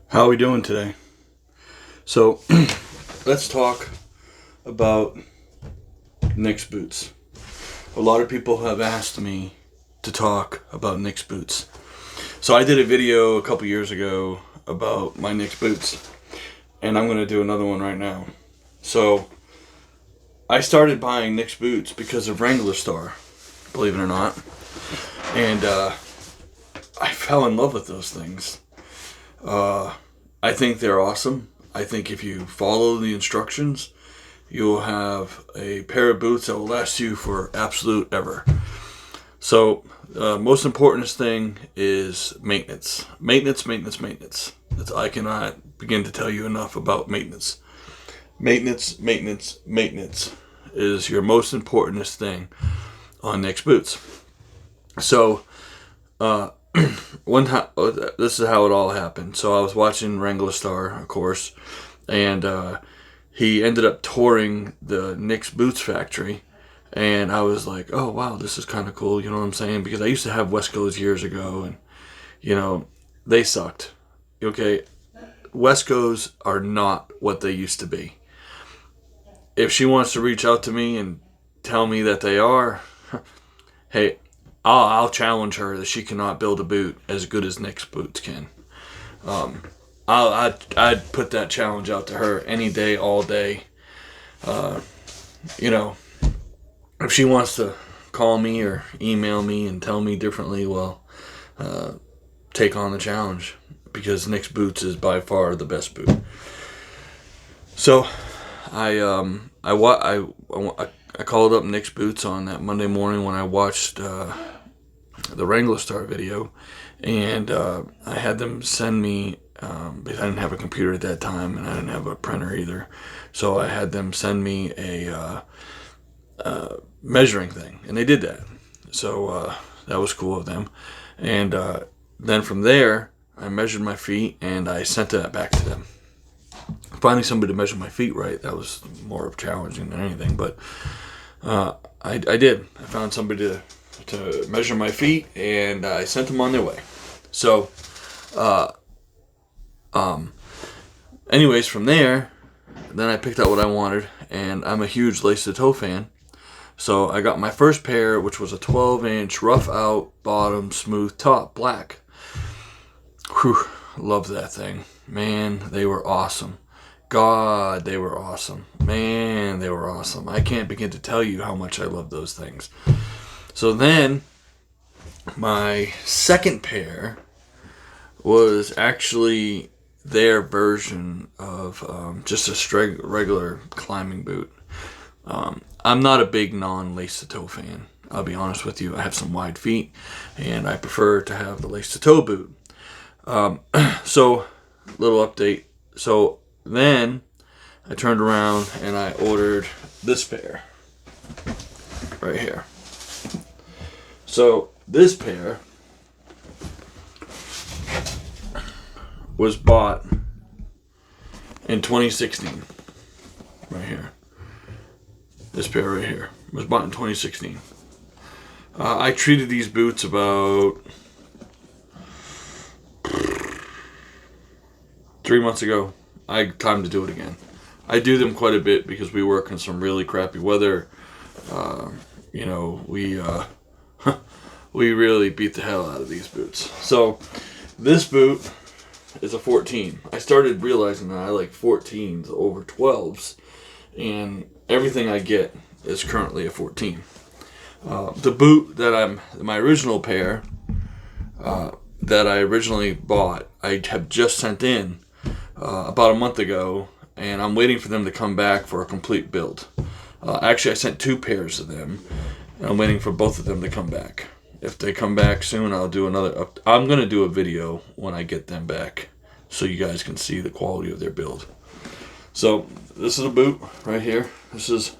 How are we doing today? So, let's talk about Nick's boots. A lot of people have asked me to talk about Nick's boots. So I did a video a couple years ago about my Nick's boots, and I'm going to do another one right now. So, I started buying Nick's boots because of Wrangler Star, believe it or not. And I fell in love with those things. I think they're awesome. I think if you follow the instructions, you'll have a pair of boots that will last you for absolute ever. So, most important thing is maintenance. Maintenance. I cannot begin to tell you enough about maintenance. Maintenance is your most important thing on Nick's boots. So, one time, this is how it all happened. So I was watching Wrangler Star, of course, and he ended up touring the Nick's Boots factory, and I was like, oh wow, this is kind of cool, you know what I'm saying? Because I used to have Wesco's years ago, and they sucked. Okay, Wesco's are not what they used to be. If she wants to reach out to me and tell me that they are, hey, I'll challenge her that she cannot build a boot as good as Nick's boots can. I'd put that challenge out to her any day, all day. If she wants to call me or email me and tell me differently, well, take on the challenge because Nick's boots is by far the best boot. So, I called up Nick's boots on that Monday morning when I watched the Wrangler Star video, and I had them send me, because I didn't have a computer at that time and I didn't have a printer either, so I had them send me a measuring thing, and they did that. So that was cool of them. And then from there, I measured my feet and I sent that back to them. Finding somebody to measure my feet right, that was more challenging than anything, but I did. I found somebody to measure my feet, and I sent them on their way. So, anyways, from there, then I picked out what I wanted, and I'm a huge Lace the Toe fan. So I got my first pair, which was a 12-inch rough out bottom, smooth top, black. Whew, loved that thing. Man, they were awesome. God, they were awesome. Man, they were awesome. I can't begin to tell you how much I love those things. So then, my second pair was actually their version of just a regular climbing boot. I'm not a big non-lace the toe fan. I'll be honest with you. I have some wide feet, and I prefer to have the lace the toe boot. So, little update. So then, I turned around and I ordered this pair right here. So this pair was bought in 2016. Right here. This pair right here was bought in 2016. I treated these boots about 3 months ago. I had time to do it again. I do them quite a bit because we work in some really crappy weather. We really beat the hell out of these boots. So this boot is a 14. I started realizing that I like 14s over 12s, and everything I get is currently a 14. The boot that my original pair that I originally bought, I have just sent in about a month ago, and I'm waiting for them to come back for a complete build. Actually, I sent 2 pairs of them, and I'm waiting for both of them to come back. If they come back soon, I'll do another. I'm going to do a video when I get them back so you guys can see the quality of their build. So, this is a boot right here. This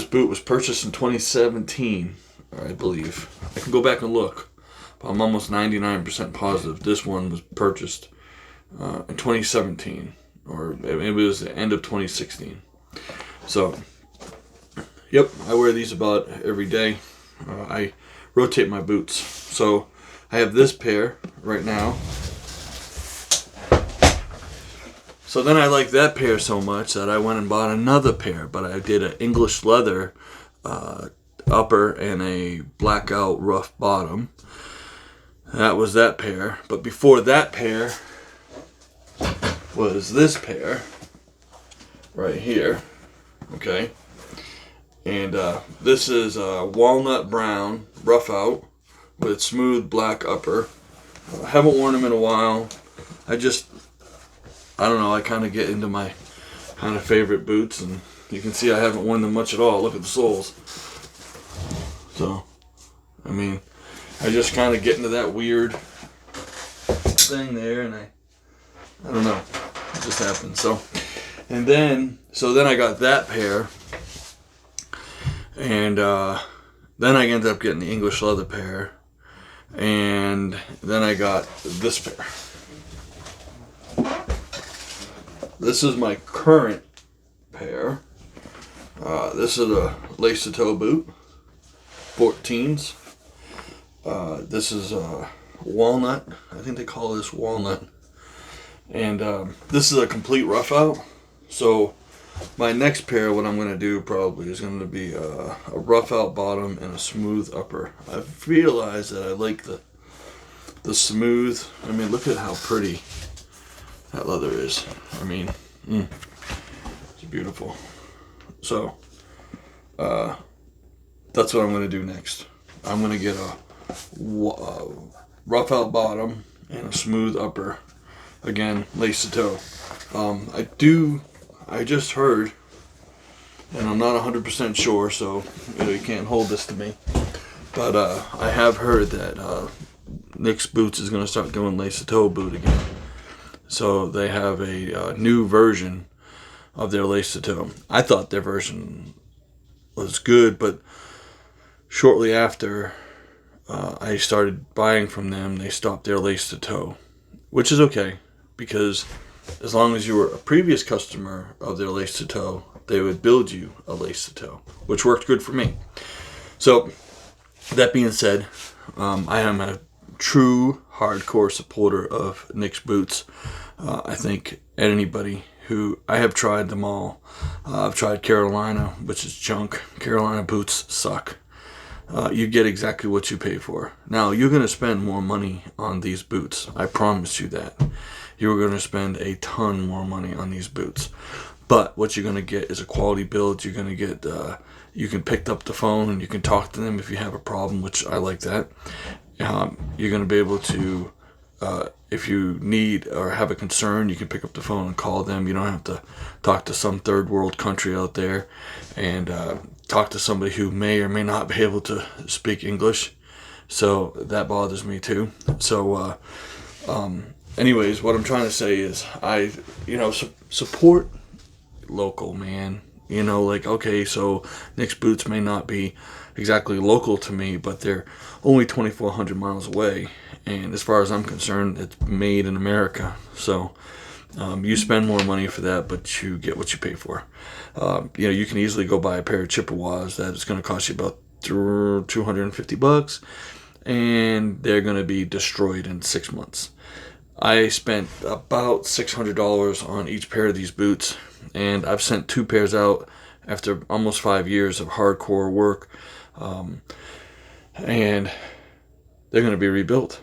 boot was purchased in 2017, I believe. I can go back and look, but I'm almost 99% positive this one was purchased in 2017, or it was the end of 2016. So, yep, I wear these about every day. I rotate my boots. So, I have this pair right now. So then I liked that pair so much that I went and bought another pair, but I did an English leather upper and a blackout rough bottom. That was that pair. But before that pair was this pair right here. Okay. And this is walnut brown rough out with smooth black upper. I haven't worn them in a while. I don't know, I kind of get into my kind of favorite boots, and you can see I haven't worn them much at all. Look at the soles. So, I mean, I just kind of get into that weird thing there, and I don't know, it just happened. So then I got that pair, and then I ended up getting the English leather pair, and then I got this pair. This is my current pair. This is a lace-to-toe boot, 14s. This is walnut. I think they call this walnut. And this is a complete rough out. So my next pair, what I'm going to do probably is going to be a rough out bottom and a smooth upper. I've realized that I like the smooth. I mean, look at how pretty that leather is. I mean, it's beautiful. So that's what I'm going to do next. I'm going to get a rough out bottom and a smooth upper. Again, lace to toe. I just heard, and I'm not 100% sure, so you can't hold this to me, but I have heard that Nick's Boots is going to start doing lace to toe boot again. So they have a new version of their lace to toe. I thought their version was good, but shortly after I started buying from them, they stopped their lace to toe, which is okay, because as long as you were a previous customer of their lace to toe, they would build you a lace to toe, which worked good for me. So that being said, I am a true hardcore supporter of Nick's Boots. I think anybody who, I have tried them all. I've tried Carolina, which is junk. Carolina boots suck. You get exactly what you pay for. Now, you're going to spend more money on these boots. I promise you that. You're going to spend a ton more money on these boots. But what you're going to get is a quality build. You're going to get, you can pick up the phone and you can talk to them if you have a problem, which I like that. You're going to be able to, if you need or have a concern, you can pick up the phone and call them. You don't have to talk to some third world country out there and talk to somebody who may or may not be able to speak English. So that bothers me too. So anyways, what I'm trying to say is support local, man. Okay, so Nick's Boots may not be exactly local to me, but they're only 2,400 miles away, and as far as I'm concerned, it's made in America. So you spend more money for that, but you get what you pay for. You can easily go buy a pair of Chippewas that is going to cost you about $250, and they're going to be destroyed in 6 months. I spent about $600 on each pair of these boots, and I've sent 2 pairs out after almost 5 years of hardcore work, and they're going to be rebuilt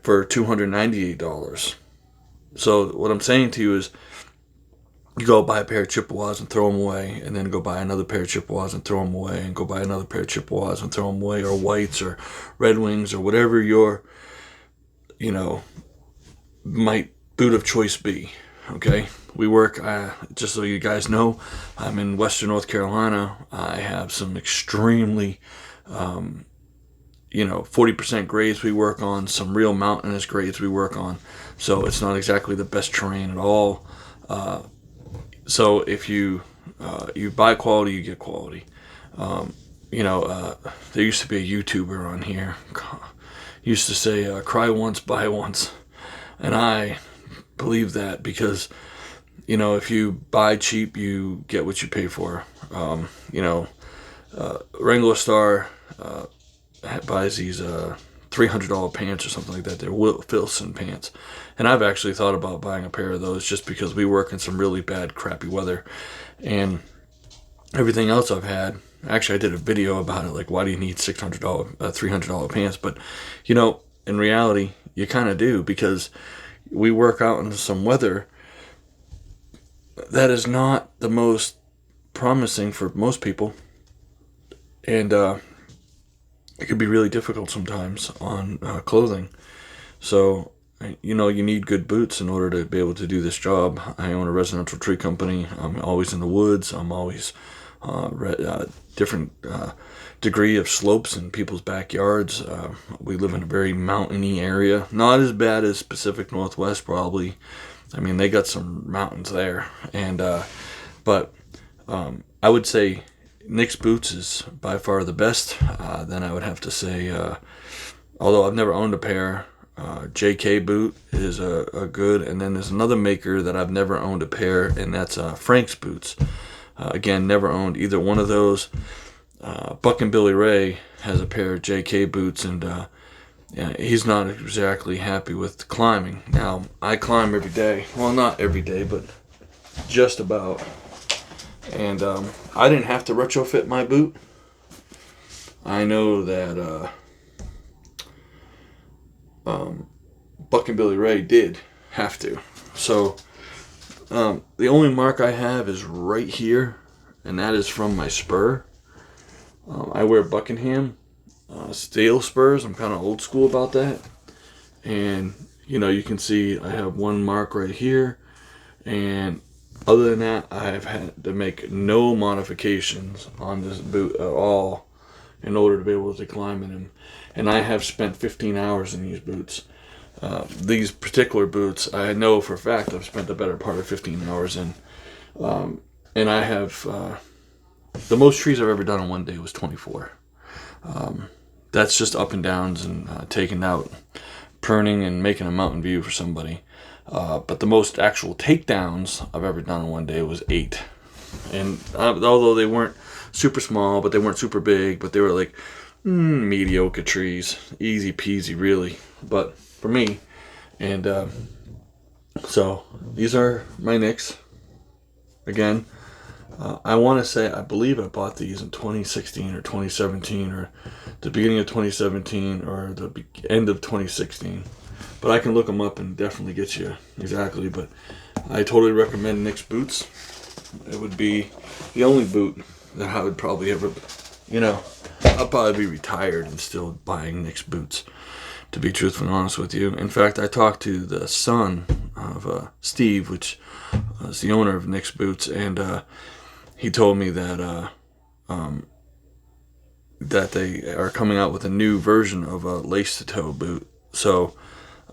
for $298. So what I'm saying to you is, you go buy a pair of Chippewas and throw them away, and then go buy another pair of Chippewas and throw them away, and go buy another pair of Chippewas and throw them away, or whites or Red Wings or whatever your might boot of choice be. Okay, we work, just so you guys know, I'm in Western North Carolina. I have some extremely 40% grades we work on, some real mountainous grades we work on, so it's not exactly the best terrain at all. So if you buy quality, you get quality. There used to be a YouTuber on here, used to say, cry once, buy once. And I believe that, because, if you buy cheap, you get what you pay for. Wrangler Star buys these $300 pants or something like that. They're Wilson pants. And I've actually thought about buying a pair of those just because we work in some really bad, crappy weather. And everything else I've had, actually I did a video about it, like why do you need $300 pants? But, you know, in reality, you kind of do, because we work out in some weather that is not the most promising for most people. And it could be really difficult sometimes on clothing. So, you know, you need good boots in order to be able to do this job. I own a residential tree company. I'm always in the woods. I'm always different degree of slopes in people's backyards. We live in a very mountainy area. Not as bad as Pacific Northwest, probably. I mean, they got some mountains there. And but I would say Nick's boots is by far the best. Then I would have to say, although I've never owned a pair, JK boot is a good. And then there's another maker that I've never owned a pair, and that's Frank's boots. Again, never owned either one of those. Buck and Billy Ray has a pair of JK boots, and yeah, he's not exactly happy with climbing. Now, I climb every day. Well, not every day, but just about. And I didn't have to retrofit my boot. I know that Buck and Billy Ray did have to. So the only mark I have is right here, and that is from my spur. I wear Buckingham steel spurs. I'm kind of old school about that. And, you know, you can see I have one mark right here. And other than that, I've had to make no modifications on this boot at all in order to be able to climb in them. And I have spent 15 hours in these boots. These particular boots, I know for a fact I've spent the better part of 15 hours in. And I have, the most trees I've ever done in one day was 24. That's just up and downs and taking out, pruning and making a mountain view for somebody. But the most actual takedowns I've ever done in one day was 8. And although they weren't super small, but they weren't super big, but they were like mediocre trees. Easy peasy, really. But for me. And so these are my Nicks. Again, I want to say, I believe I bought these in 2016 or 2017 or the beginning of 2017 or the end of 2016. But I can look them up and definitely get you exactly. But I totally recommend Nick's boots. It would be the only boot that I would probably ever, you know, I'll probably be retired and still buying Nick's boots, to be truthful and honest with you. In fact, I talked to the son of Steve, which is the owner of Nick's boots, and he told me that that they are coming out with a new version of a lace-to-toe boot. So,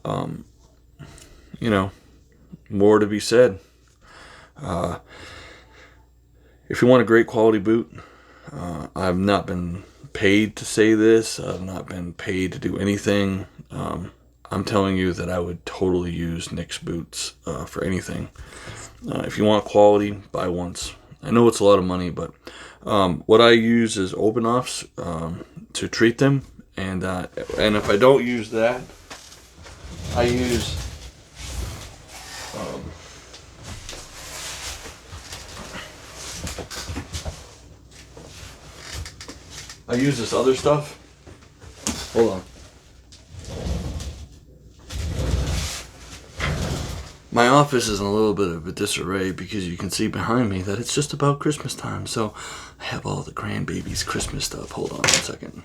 you know, more to be said. If you want a great quality boot, I've not been paid to say this. I've not been paid to do anything. I'm telling you that I would totally use Nick's boots for anything. If you want quality, buy once. I know it's a lot of money, but what I use is open-offs to treat them, and if I don't use that, I use this other stuff. Hold on. My office is in a little bit of a disarray because you can see behind me that it's just about Christmas time. So I have all the grandbabies' Christmas stuff. Hold on 1 second.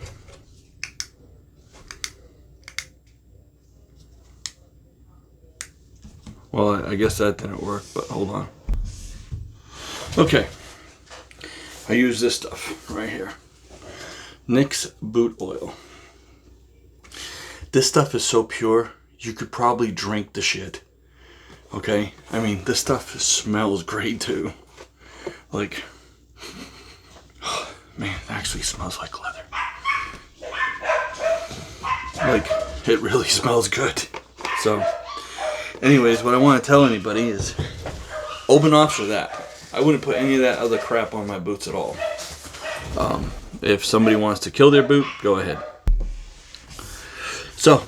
Well, I guess that didn't work, but hold on. Okay. I use this stuff right here. Nick's Boot Oil. This stuff is so pure, you could probably drink the shit. Okay? I mean, this stuff smells great too. Like, oh, man, it actually smells like leather. Like, it really smells good. So, anyways, what I want to tell anybody is open offs are that. I wouldn't put any of that other crap on my boots at all. If somebody wants to kill their boot, go ahead. So,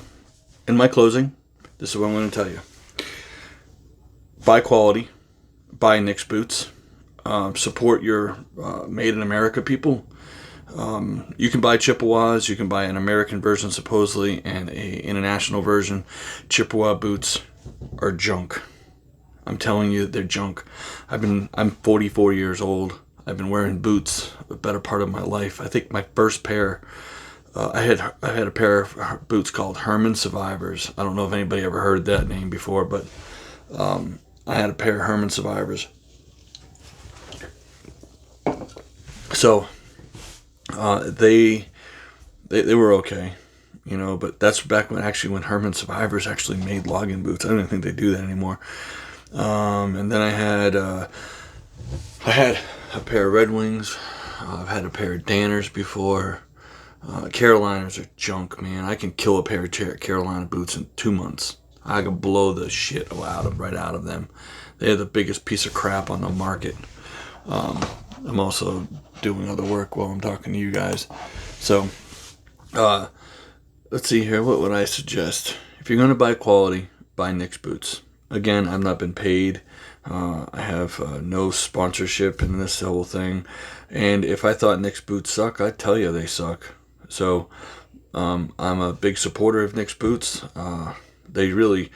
in my closing, this is what I'm going to tell you. Buy quality. Buy Nick's boots. Support your Made in America people. You can buy Chippewas. You can buy an American version, supposedly, and a international version. Chippewa boots are junk. I'm telling you, they're junk. I'm 44 years old. I've been wearing boots the better part of my life. I think my first pair, I had a pair of boots called Herman Survivors. I don't know if anybody ever heard that name before, but I had a pair of Herman Survivors. So they were okay, but that's back when Herman Survivors actually made login boots. I don't even think they do that anymore. And then I had a pair of Red Wings. I've had a pair of Danners before. Caroliners are junk, man. I can kill a pair of Carolina boots in 2 months. I can blow the shit right out of them. They're the biggest piece of crap on the market. I'm also doing other work while I'm talking to you guys. So, let's see here. What would I suggest? If you're going to buy quality, buy Nick's boots. Again, I've not been paid. I have no sponsorship in this whole thing. And if I thought Nick's boots suck, I'd tell you they suck. So, I'm a big supporter of Nick's boots. They really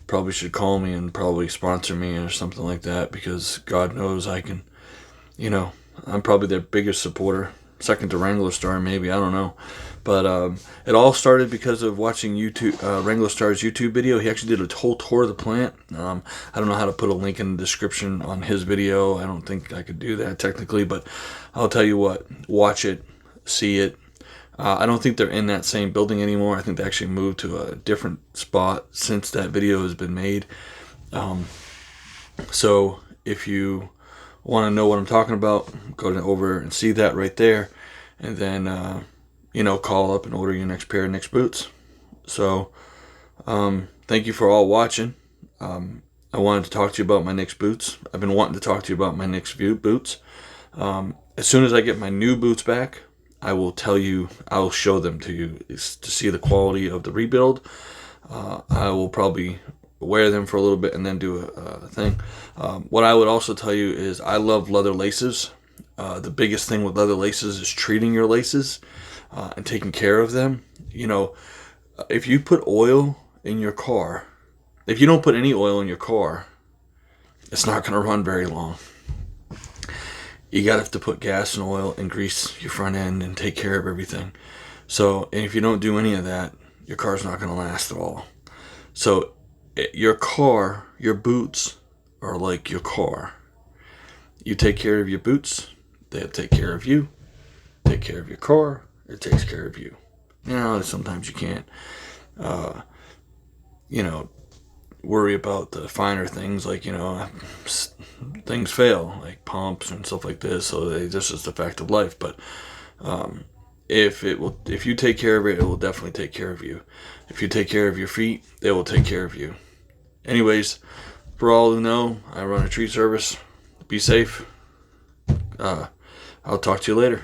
probably should call me and probably sponsor me or something like that, because God knows I can, I'm probably their biggest supporter, second to Wrangler Star maybe, I don't know. But it all started because of watching Wrangler Star's YouTube video. He actually did a whole tour of the plant. I don't know how to put a link in the description on his video. I don't think I could do that technically, but I'll tell you what, watch it, see it. I don't think they're in that same building anymore. I think they actually moved to a different spot since that video has been made. So if you want to know what I'm talking about, go over and see that right there. And then, call up and order your next pair of Nick's boots. So, thank you for all watching. I wanted to talk to you about my Nick's boots. I've been wanting to talk to you about my Nick's boots. As soon as I get my new boots back, I will show them to you to see the quality of the rebuild. I will probably wear them for a little bit and then do a thing. What I would also tell you is I love leather laces. The biggest thing with leather laces is treating your laces and taking care of them. If you put oil in your car, if you don't put any oil in your car, it's not going to run very long. You got to have to put gas and oil and grease your front end and take care of everything. So, and if you don't do any of that, your car's not going to last at all. So, your boots are like your car. You take care of your boots, they'll take care of you. Take care of your car, it takes care of you. Sometimes you can't, worry about the finer things, like, things fail, like pumps and stuff like this, so this is the fact of life. But if you take care of it, it will definitely take care of you. If you take care of your feet, they will take care of you. Anyways, for all who know, I run a tree service. Be safe. I'll talk to you later.